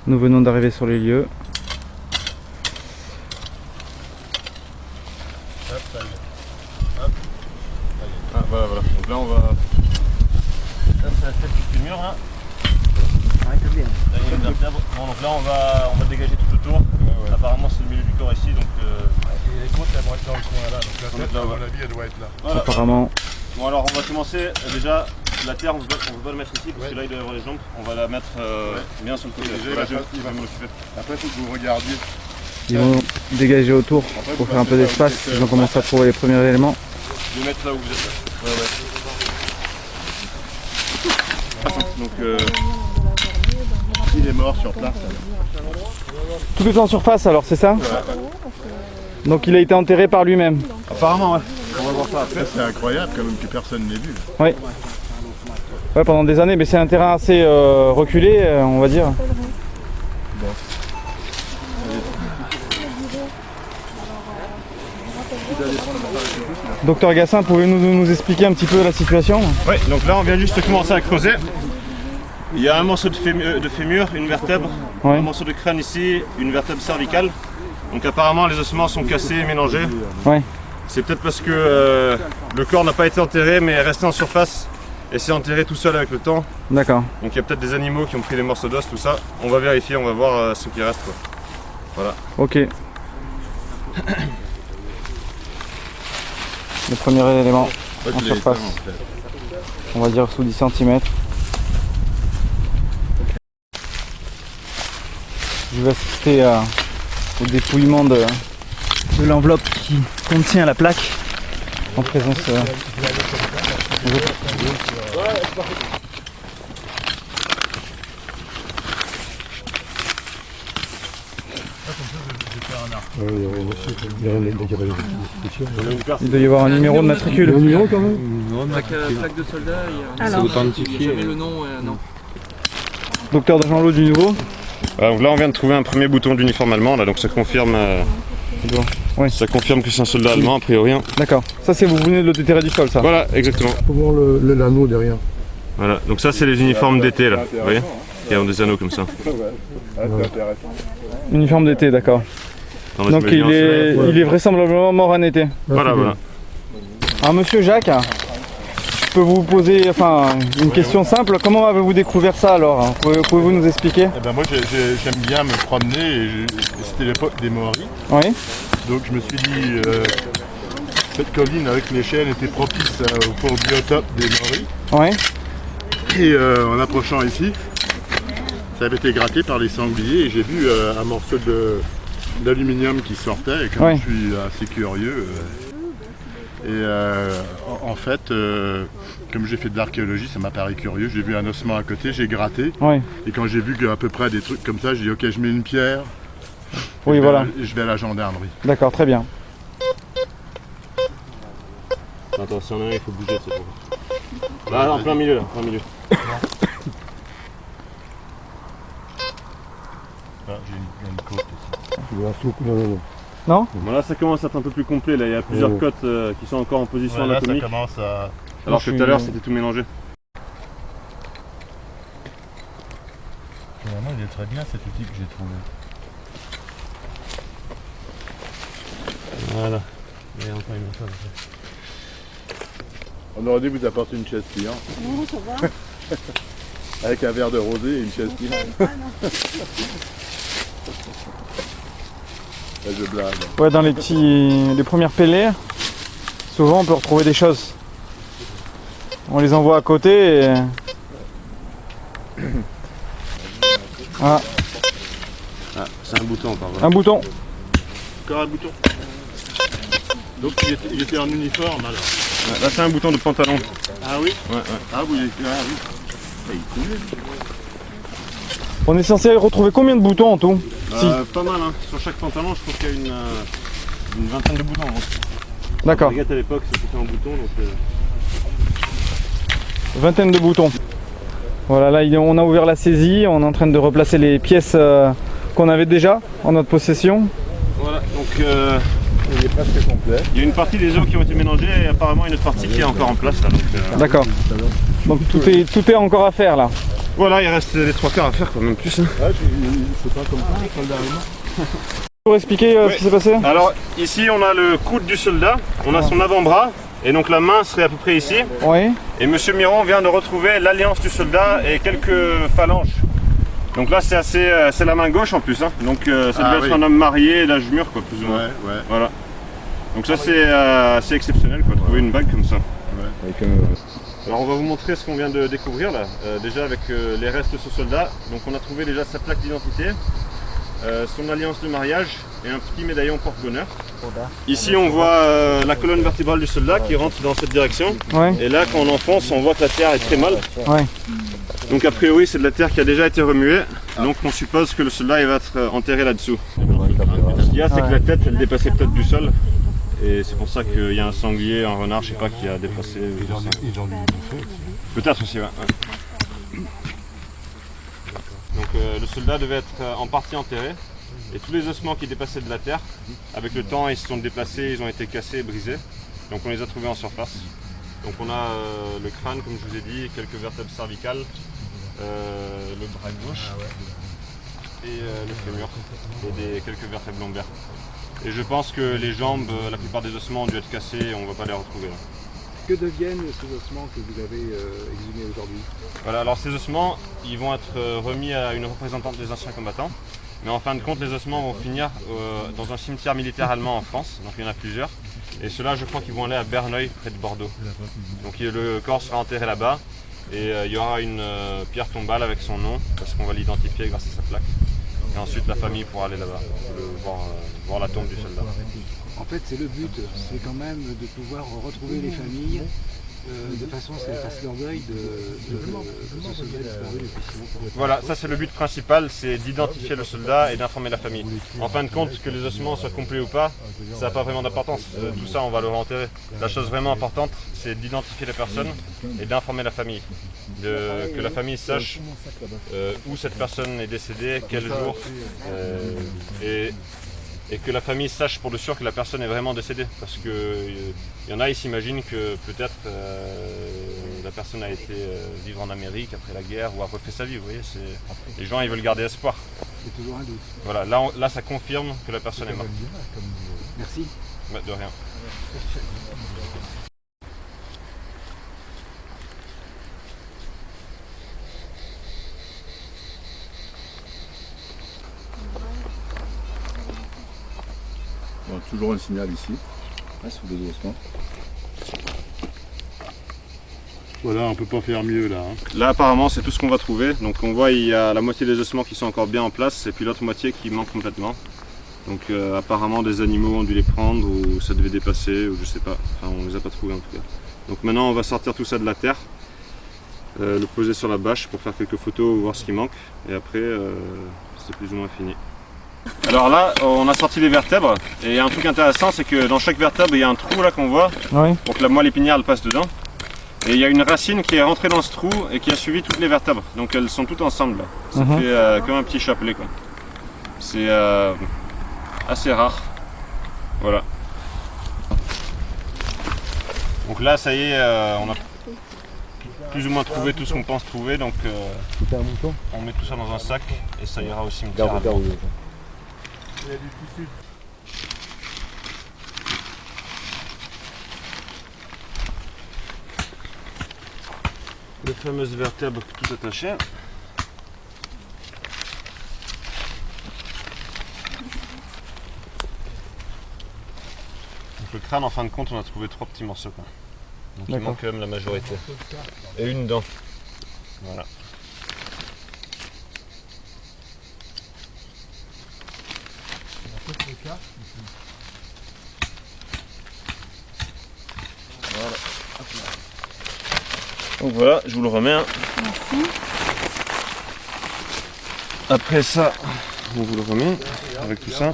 Nous venons d'arriver sur les lieux. Hop, ça y est. Hop. Ah, voilà. Donc là, on va. Ça, c'est la tête du mur là. Là, il y a une vertèbre. Bon, donc là, on va dégager tout autour. Ouais. Apparemment, c'est le milieu du corps ici. Donc, et les côtes, elles vont être dans le coin là. Donc la tête, à mon avis, elle doit être là. Voilà. Apparemment. Bon, alors, on va commencer. Déjà, la terre, on ne peut pas le mettre ici parce que là, il doit y avoir les jambes. On va la mettre bien sur le côté. Déjà, il va m'en occuper. Après, il faut que vous regardiez. Ils vont dégager autour pour faire un peu d'espace. Ils ont commencé à trouver les premiers éléments. Je vais mettre là où vous êtes là. Ouais. Donc, il est mort sur place. Tout est en surface alors, c'est ça? Donc il a été enterré par lui-même. Apparemment, ouais. On va voir ça après. C'est incroyable quand même que personne n'ait vu. Oui. Ouais, pendant des années, mais c'est un terrain assez reculé, on va dire. Bon. Docteur Gassin, pouvez-vous nous expliquer un petit peu la situation? Oui, donc là on vient juste de commencer à creuser. Il y a un morceau de fémur, une vertèbre, Ouais. un morceau de crâne ici, une vertèbre cervicale. Donc apparemment les ossements sont cassés et mélangés. Ouais. C'est peut-être parce que le corps n'a pas été enterré mais est resté en surface et s'est enterré tout seul avec le temps. D'accord. Donc il y a peut-être des animaux qui ont pris des morceaux d'os, tout ça. On va vérifier, on va voir ce qui reste, quoi. Voilà. Ok. Le premier élément en surface. On va dire sous 10 cm. Je vais assister au dépouillement de l'enveloppe qui contient la plaque en présence il doit y avoir un numéro de matricule. Un numéro quand même. Plaque de soldat, Alors, c'est authentifié. Jamais le nom, non. Docteur de Jean-Lot du Nouveau. Donc là on vient de trouver un premier bouton d'uniforme allemand, là, donc ça confirme, Ouais. ça confirme que c'est un soldat allemand a priori. D'accord. Ça c'est vous venez de le déterrer du sol ça. Voilà, exactement. Faut voir l'anneau derrière. Voilà, donc ça c'est les uniformes d'été là, vous voyez, qui ont des anneaux comme ça. Uniforme d'été, d'accord. Dans la Donc il surveillance, est vraisemblablement mort en été. Voilà, voilà. Alors monsieur Jacques, je peux vous poser une question simple. Comment avez-vous découvert ça alors? Pouvez-vous nous expliquer? Eh ben moi j'aime bien me promener et c'était l'époque des Maoris. Oui. Donc je me suis dit cette colline avec les chênes était propice au biotope des Maoris. Oui. Et en approchant ici, ça avait été gratté par les sangliers et j'ai vu un morceau d'aluminium qui sortait et comme Ouais. je suis assez curieux. En fait, comme j'ai fait de l'archéologie, ça m'a paru curieux. J'ai vu un ossement à côté, j'ai gratté. Oui. Et quand j'ai vu qu'à peu près des trucs comme ça, j'ai dit ok, je mets une pierre. Oui, voilà. Je vais à la gendarmerie. D'accord, très bien. Attends, si on en a un, il faut bouger, c'est bon. Là, en plein milieu, là, plein milieu. Ah, j'ai une côte ici. Non? Bon, là, ça commence à être un peu plus complet, là, il y a plusieurs côtes qui sont encore en position Ouais, là, ça anatomique, commence à... alors que tout à l'heure c'était tout mélangé. Finalement, il est très bien cet outil que j'ai trouvé. Voilà. Et encore une fois. On aurait dû vous apporter une chaise pliante. non, ça va. Avec un verre de rosé et une chaise pliante. Là, je blague. Ouais, dans les premières pellets, souvent on peut retrouver des choses. On les envoie à côté et... Ah, Ah, c'est un bouton, pardon. un bouton. Encore un bouton. Donc il était en uniforme alors. Là, c'est un bouton de pantalon. Ah oui. Ouais, ouais. Ah oui, ah oui. Et il coulait. On est censé retrouver combien de boutons en tout? Pas mal, hein. Sur chaque pantalon, je trouve qu'il y a une vingtaine de boutons. Hein. D'accord. Les gars, à l'époque, c'était fait en bouton, donc... Vingtaine de boutons. Voilà, là on a ouvert la saisie, on est en train de replacer les pièces qu'on avait déjà en notre possession. Voilà, donc Il est presque complet. il y a une partie des os qui ont été mélangés et apparemment une autre partie qui est encore en place là. D'accord. Donc tout est encore à faire là. Voilà, il reste les 3 quarts à faire, quoi, même plus. Hein. Ouais, c'est pas comme ça, le soldat allemand. Pour expliquer ce qui s'est passé. Alors ici on a le coude du soldat, on a son avant-bras et donc la main serait à peu près ici. Oui. Et Monsieur Miron vient de retrouver l'alliance du soldat et quelques phalanges. Donc là c'est la main gauche en plus, hein. Donc ça devait être un homme marié d'âge mûr quoi, plus ou moins. Ouais. Voilà. Donc ça c'est exceptionnel quoi, de trouver une bague comme ça. Ouais. Alors on va vous montrer ce qu'on vient de découvrir là, déjà avec les restes de ce soldat. Donc on a trouvé déjà sa plaque d'identité. Son alliance de mariage et un petit médaillon porte-bonheur. Ici on voit la colonne vertébrale du soldat qui rentre dans cette direction. Ouais. Et là quand on enfonce on voit que la terre est très molle. Ouais. Donc a priori c'est de la terre qui a déjà été remuée. Donc on suppose que le soldat il va être enterré là-dessous. Ce qu'il y a c'est que la tête elle dépassait peut-être du sol. Et c'est pour ça qu'il y a un sanglier, un renard, je sais pas, qui a dépassé. Peut-être aussi, ouais. Donc le soldat devait être en partie enterré et tous les ossements qui dépassaient de la terre, avec le temps ils se sont déplacés, ils ont été cassés et brisés. Donc on les a trouvés en surface. Donc on a le crâne comme je vous ai dit, quelques vertèbres cervicales, le bras gauche et le fémur et quelques vertèbres lombaires. Et je pense que les jambes, la plupart des ossements ont dû être cassés et on ne va pas les retrouver là. Que deviennent ces ossements que vous avez exhumés aujourd'hui? Voilà, alors ces ossements, ils vont être remis à une représentante des anciens combattants. Mais en fin de compte, les ossements vont finir dans un cimetière militaire allemand en France. Donc il y en a plusieurs. Et ceux-là, je crois qu'ils vont aller à Berneuil, près de Bordeaux. Donc le corps sera enterré là-bas. Et il y aura une pierre tombale avec son nom, parce qu'on va l'identifier grâce à sa plaque. Et ensuite, la famille pourra aller là-bas, voir la tombe du soldat. En fait, c'est le but, c'est quand même de pouvoir retrouver les familles de façon à ce qu'elles fassent leur deuil de ce soldat disparu depuis si longtemps. Voilà, ça c'est le but principal, c'est d'identifier le soldat et d'informer la famille. En fin de compte, que les ossements soient complets ou pas, ça n'a pas vraiment d'importance. Tout ça, on va le enterrer. La chose vraiment importante, c'est d'identifier les personnes et d'informer la famille. Que la famille sache où cette personne est décédée, quel jour, et que la famille sache pour le sûr que la personne est vraiment décédée. Parce qu'il y en a, ils s'imaginent que peut-être la personne a été vivre en Amérique après la guerre ou a refait sa vie. Vous voyez, les gens ils veulent garder espoir. C'est toujours un doute. Voilà, là ça confirme que la personne est morte. Merci. Ouais, de rien. Bon, toujours un signal ici, sous les ossements. Voilà, on peut pas faire mieux là. Hein. Là apparemment c'est tout ce qu'on va trouver. Donc on voit il y a la moitié des ossements qui sont encore bien en place et puis l'autre moitié qui manque complètement. Donc apparemment des animaux ont dû les prendre ou ça devait dépasser ou je sais pas. Enfin on les a pas trouvés en tout cas. Donc maintenant on va sortir tout ça de la terre, le poser sur la bâche pour faire quelques photos, voir ce qui manque et après c'est plus ou moins fini. Alors là, on a sorti les vertèbres et un truc intéressant c'est que dans chaque vertèbre il y a un trou là qu'on voit pour que la moelle épinière elle passe dedans. Et il y a une racine qui est rentrée dans ce trou et qui a suivi toutes les vertèbres. Donc elles sont toutes ensemble là. Ça fait comme un petit chapelet quoi. C'est assez rare. Voilà. Donc là ça y est, on a plus ou moins trouvé tout ce qu'on pense trouver. Donc on met tout ça dans un sac et ça ira au cimetière. Il y a du tissu. Les fameuses vertèbres tout attachées. Donc le crâne en fin de compte on a trouvé 3 petits morceaux quoi. Donc il manque quand même la majorité. Et une dent. Voilà. Voilà. Donc voilà, je vous le remets. Merci. Après ça, on vous le remet avec tout ça.